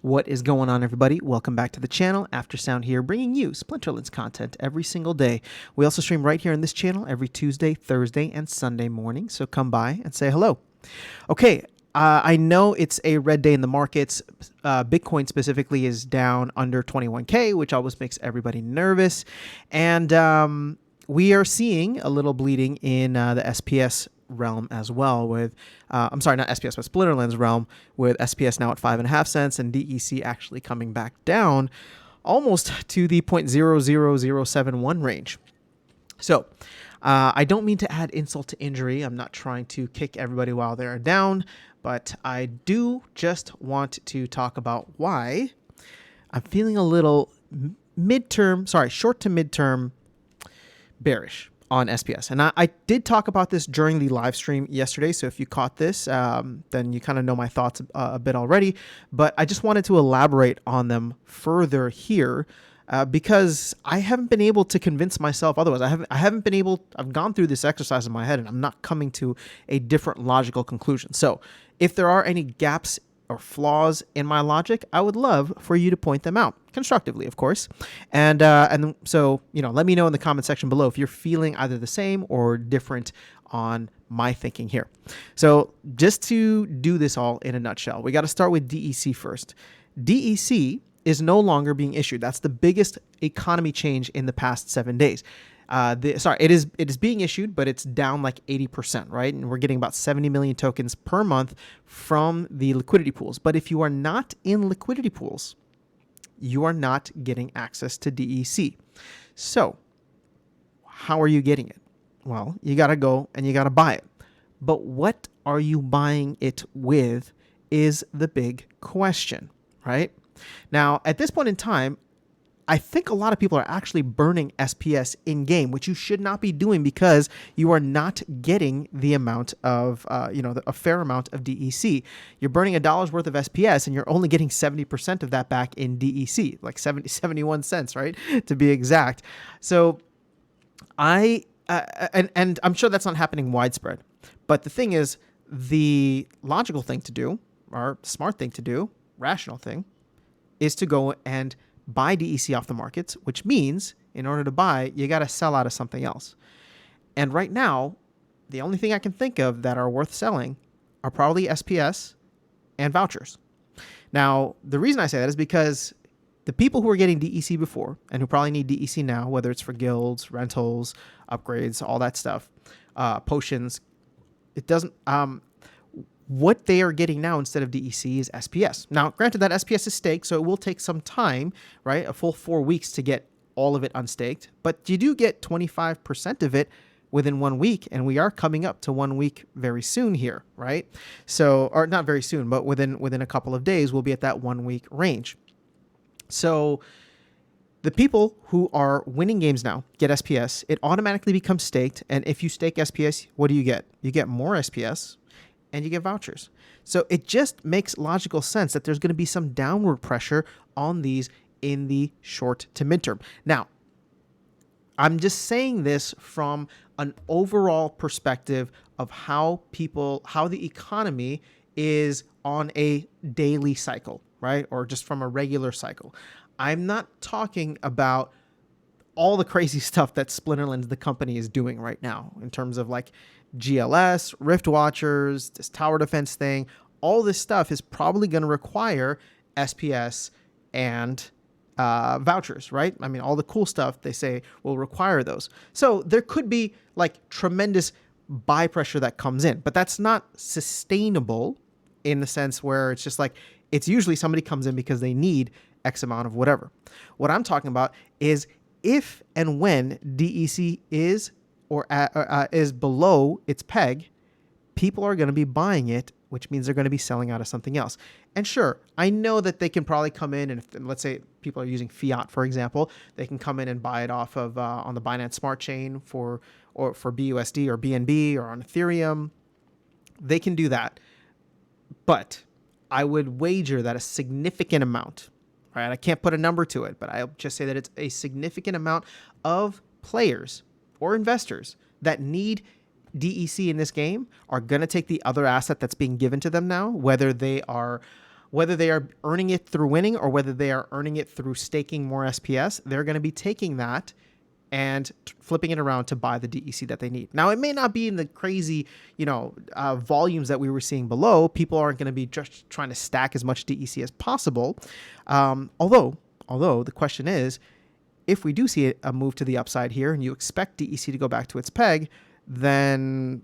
What is going on, everybody? Welcome back to the channel. After Sound here, bringing you Splinterlands content every single day. We also stream right here on this channel every Tuesday, Thursday, and Sunday morning, so come by and say hello. Okay, I know it's a red day in the markets. Bitcoin specifically is down under 21K, which always makes everybody nervous. And we are seeing a little bleeding in the SPS realm as well with, I'm sorry, not SPS, but Splinterlands realm with SPS now at 5.5 cents and DEC actually coming back down almost to the 0.00071 range. So I don't mean to add insult to injury. I'm not trying to kick everybody while they're down, but I do just want to talk about why I'm feeling a little short to midterm bearish on SPS. And I did talk about this during the live stream yesterday. So if you caught this, then you kind of know my thoughts a bit already. But I just wanted to elaborate on them further here because I haven't been able to convince myself otherwise. I've gone through this exercise in my head and I'm not coming to a different logical conclusion. So if there are any gaps or flaws in my logic, I would love for you to point them out constructively, of course. And so, let me know in the comment section below if you're feeling either the same or different on my thinking here. So just to do this all in a nutshell, we got to start with DEC first. DEC is no longer being issued. That's the biggest economy change in the past 7 days. It is being issued, but it's down like 80%, right? And we're getting about 70 million tokens per month from the liquidity pools. But if you are not in liquidity pools, you are not getting access to DEC. So how are you getting it? Well, you got to go and you got to buy it. But what are you buying it with is the big question, right? Now, at this point in time, I think a lot of people are actually burning SPS in game, which you should not be doing because you are not getting the amount of, a fair amount of DEC. You're burning $1 worth of SPS and you're only getting 70% of that back in DEC, like 71 cents, right? To be exact. So and I'm sure that's not happening widespread. But the thing is, the logical thing to do, or smart thing to do, rational thing, is to go and buy DEC off the markets, which means in order to buy, you got to sell out of something else. And right now, the only thing I can think of that are worth selling are probably SPS and vouchers. Now, the reason I say that is because the people who are getting DEC before and who probably need DEC now, whether it's for guilds, rentals, upgrades, all that stuff, potions, it doesn't... what they are getting now instead of DEC is SPS. Now, granted that SPS is staked, so it will take some time, right? A full 4 weeks to get all of it unstaked, but you do get 25% of it within 1 week, and we are coming up to 1 week very soon here, right? So, or not very soon, but within a couple of days, we'll be at that 1 week range. So the people who are winning games now get SPS. It automatically becomes staked, and if you stake SPS, what do you get? You get more SPS, and you get vouchers. So it just makes logical sense that there's going to be some downward pressure on these in the short to midterm. Now, I'm just saying this from an overall perspective of how the economy is on a daily cycle, right? Or just from a regular cycle. I'm not talking about all the crazy stuff that Splinterlands, the company, is doing right now in terms of like GLS, Rift Watchers, this tower defense thing. All this stuff is probably going to require SPS and vouchers, right? I mean, all the cool stuff they say will require those. So there could be like tremendous buy pressure that comes in, but that's not sustainable in the sense where it's just like, it's usually somebody comes in because they need X amount of whatever. What I'm talking about is if and when DEC is is below its peg, people are going to be buying it, which means they're going to be selling out of something else. And sure, I know that they can probably come in and let's say people are using fiat, for example, they can come in and buy it off of on the Binance Smart Chain for BUSD or BNB or on Ethereum. They can do that. But I would wager that a significant amount, right? I can't put a number to it, but I'll just say that it's a significant amount of players or investors that need DEC in this game are going to take the other asset that's being given to them now, whether they are whether they are earning it through winning or whether they are earning it through staking more SPS, they're going to be taking that and flipping it around to buy the DEC that they need. Now, it may not be in the crazy, volumes that we were seeing below. People aren't going to be just trying to stack as much DEC as possible. Although the question is, if we do see a move to the upside here and you expect DEC to go back to its peg, then,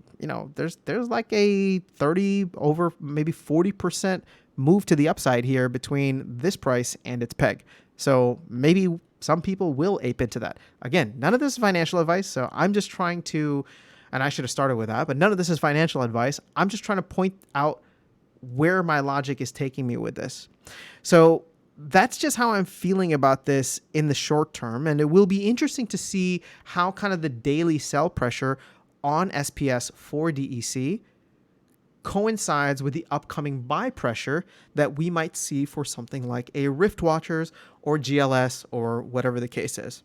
there's like a 30 over maybe 40% move to the upside here between this price and its peg. So maybe some people will ape into that. Again, none of this is financial advice, so I'm just trying to, and I should have started with that, but none of this is financial advice. I'm just trying to point out where my logic is taking me with this. So that's just how I'm feeling about this in the short term, and it will be interesting to see how kind of the daily sell pressure on SPS for DEC coincides with the upcoming buy pressure that we might see for something like a Rift Watchers or GLS or whatever the case is.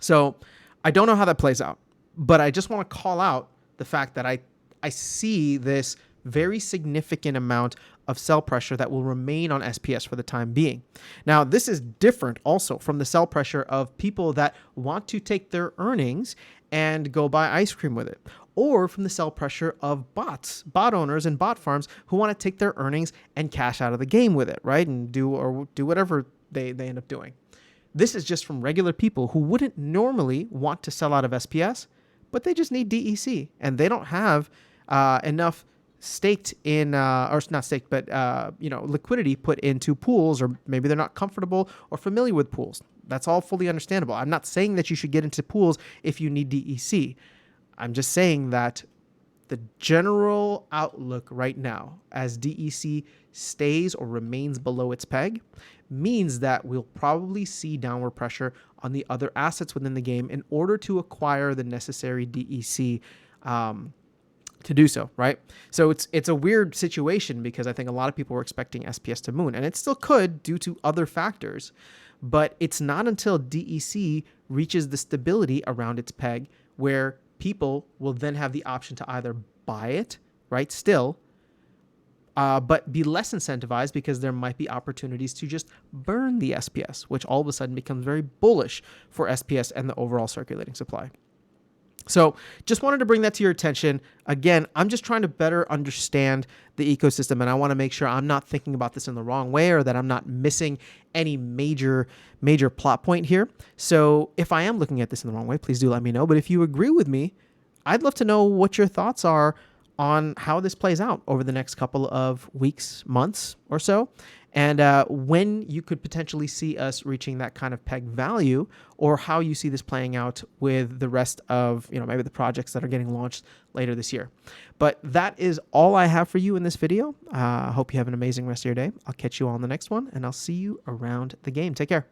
So I don't know how that plays out, but I just want to call out the fact that I see this very significant amount of sell pressure that will remain on SPS for the time being. Now, this is different also from the sell pressure of people that want to take their earnings and go buy ice cream with it, or from the sell pressure of bot owners and bot farms who want to take their earnings and cash out of the game with it, right? And do whatever they end up doing. This is just from regular people who wouldn't normally want to sell out of SPS, but they just need DEC and they don't have enough staked in, or not staked, but liquidity put into pools, or maybe they're not comfortable or familiar with pools. That's all fully understandable. I'm not saying that you should get into pools if you need DEC. I'm just saying that the general outlook right now, as DEC stays or remains below its peg, means that we'll probably see downward pressure on the other assets within the game in order to acquire the necessary DEC to do so, right? So it's a weird situation because I think a lot of people were expecting SPS to moon, and it still could due to other factors, but it's not until DEC reaches the stability around its peg where people will then have the option to either buy it, right, still, but be less incentivized because there might be opportunities to just burn the SPS, which all of a sudden becomes very bullish for SPS and the overall circulating supply. So just wanted to bring that to your attention. Again, I'm just trying to better understand the ecosystem, and I want to make sure I'm not thinking about this in the wrong way or that I'm not missing any major plot point here. So if I am looking at this in the wrong way, please do let me know. But if you agree with me, I'd love to know what your thoughts are on how this plays out over the next couple of weeks, months or so, and when you could potentially see us reaching that kind of peg value, or how you see this playing out with the rest of, maybe the projects that are getting launched later this year. But that is all I have for you in this video. I hope you have an amazing rest of your day. I'll catch you all on the next one, and I'll see you around the game. Take care.